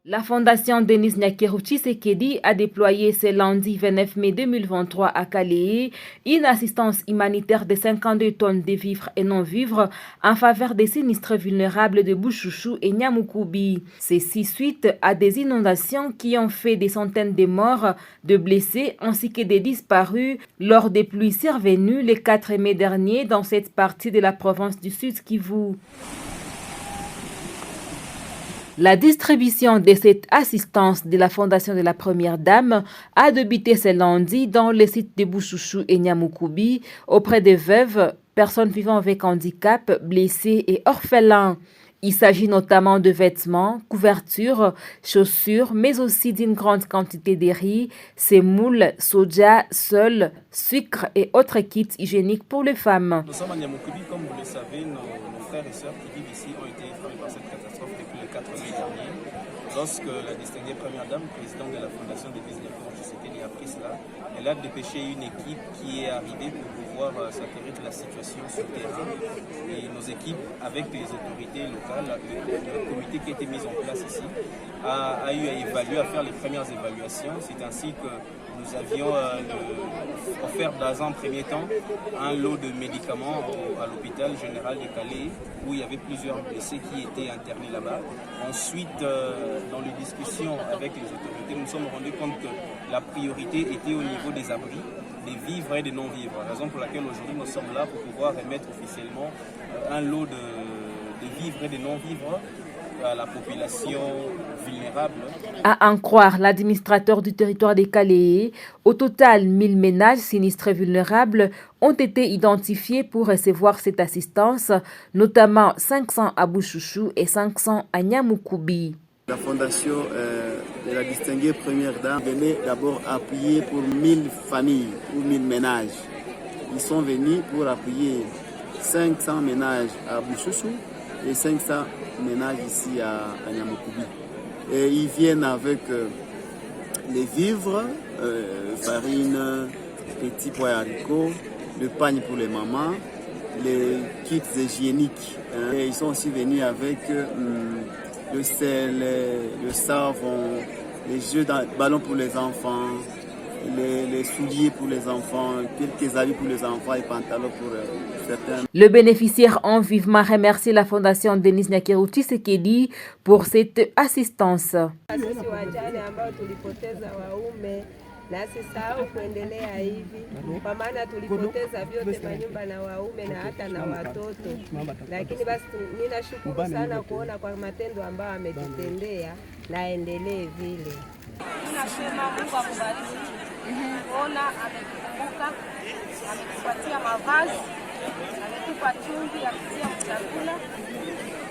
La Fondation Denis Nyakeru Tshisekedi a déployé ce lundi 29 mai 2023 à Calais une assistance humanitaire de 52 tonnes de vivres et non-vivres en faveur des sinistres vulnérables de Bushushu et Nyamukubi. Ceci suite à des inondations qui ont fait des centaines de morts, de blessés ainsi que des disparus lors des pluies survenues le 4 mai dernier dans cette partie de la province du Sud Kivu. La distribution de cette assistance de la Fondation de la Première Dame a débuté ce lundi dans les sites de Bushushu et Nyamukubi auprès des veuves, personnes vivant avec handicap, blessées et orphelins. Il s'agit notamment de vêtements, couvertures, chaussures, mais aussi d'une grande quantité de riz, sémoule, soja, sel, sucre et autres kits hygiéniques pour les femmes. Nous sommes à Nyamukubi, comme vous le savez, nos frères et sœurs qui vivent ici ont été frappés par cette catastrophe depuis le 4 mai dernier. Lorsque la distinguée Première Dame, présidente de la Fondation de Denis Nyakeru Tshisekedi, a pris cela, elle a dépêché une équipe qui est arrivée pour pouvoir s'acquérir de la situation sur le terrain. Et nos équipes, avec les autorités locales, le comité qui a été mis en place ici, a eu à évaluer, à faire les premières évaluations. C'est ainsi que nous avions offert dans un premier temps un lot de médicaments à l'hôpital général de Calais, où il y avait plusieurs blessés qui étaient internés là-bas. Ensuite, dans les discussions avec les autorités, nous nous sommes rendus compte que la priorité était au niveau des abris, des vivres et des non-vivres. Raison pour laquelle aujourd'hui nous sommes là pour pouvoir remettre officiellement un lot de vivres et de non-vivres à la population vulnérable. À en croire l'administrateur du territoire des Calais, au total 1000 ménages sinistrés vulnérables ont été identifiés pour recevoir cette assistance, notamment 500 à Bushushu et 500 à Nyamukubi. La fondation de la distinguée Première Dame venait d'abord appuyer pour 1000 familles ou 1000 ménages. Ils sont venus pour appuyer 500 ménages à Bushushu et 500 ménages ici à Nyamukubi. Et ils viennent avec les vivres, farine, petits pois et haricots, le pagne pour les mamans, les kits hygiéniques. Et ils sont aussi venus avec le sel, le savon, les jeux de ballons pour les enfants, les souliers pour les enfants, quelques habits pour les enfants et pantalons pour certains. Le bénéficiaire ont vivement remercié la Fondation Denis Nyakeru Tshisekedi pour cette assistance. Nasisahau kuendelea hivi kwa maana tulipoteza vyote, manyumba na waume na hata na watoto, lakini basi ninashukuru sana kuona kwa matendo ambayo ametutendea, naendelee vile. Ninasema Mungu akubariki. Kuona ametukumbuka, ametupatia mavazi, ametupa chumvi ya kutia chakula,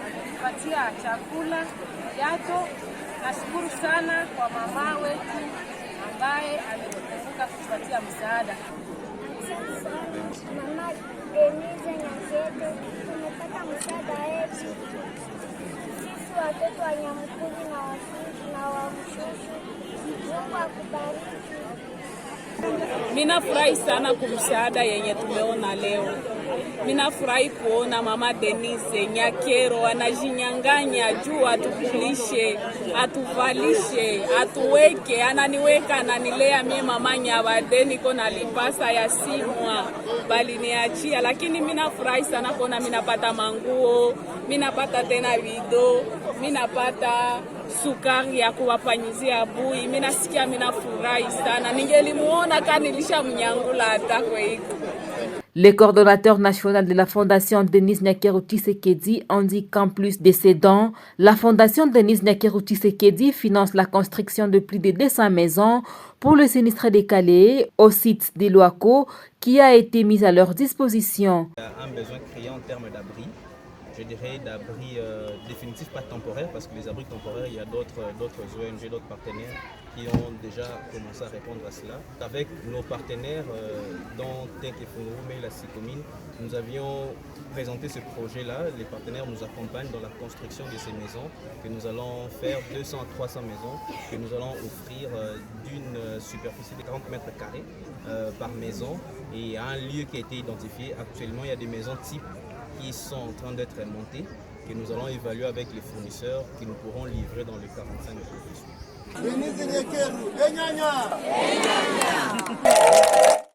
ametupatia chakula, viatu. Nashukuru sana kwa mama wetu ambaye ametukumbuka kutupatia msaada. Mama Denise Nyakeru tumepata msaada wetu sisi watoto wa Nyamukubi na wa Bushushu. Mungu akubariki. Minafurahi sana kwa msaada yenye tumeona leo. Minafurahi kuona mama Denise Nyakeru anajinyanganya juu atukulishe, atuvalishe, atuweke, ananiweka, ananilea mie mama Nyabade, niko na lipasa ya simwa bali niachia, lakini minafurahi sana kuona minapata manguo, minapata tena video, minapata sukari ya kuwapanyizia bui. Minasikia minafurahi sana. Ningelimuona kanilisha mnyangula hata kwa hiko. Le coordonnateur national de la Fondation Denis Nyakeru Tshisekedi indique qu'en plus de ces dons, la Fondation Denis Nyakeru Tshisekedi finance la construction de plus de 200 maisons pour le sinistre des Calais au site de Loako qui a été mis à leur disposition. Il y a un besoin créé en termes d'abri. Je dirais d'abris définitifs, pas temporaires, parce que les abris temporaires, il y a d'autres ONG, d'autres partenaires qui ont déjà commencé à répondre à cela. Avec nos partenaires, dont Tek et Fungurume et la Sikomine, nous avions présenté ce projet-là. Les partenaires nous accompagnent dans la construction de ces maisons, que nous allons faire 200 à 300 maisons, que nous allons offrir d'une superficie de 40 mètres carrés par maison, et à un lieu qui a été identifié. Actuellement, il y a des maisons types qui sont en train d'être montées que nous allons évaluer avec les fournisseurs que nous pourrons livrer dans les 45 jours.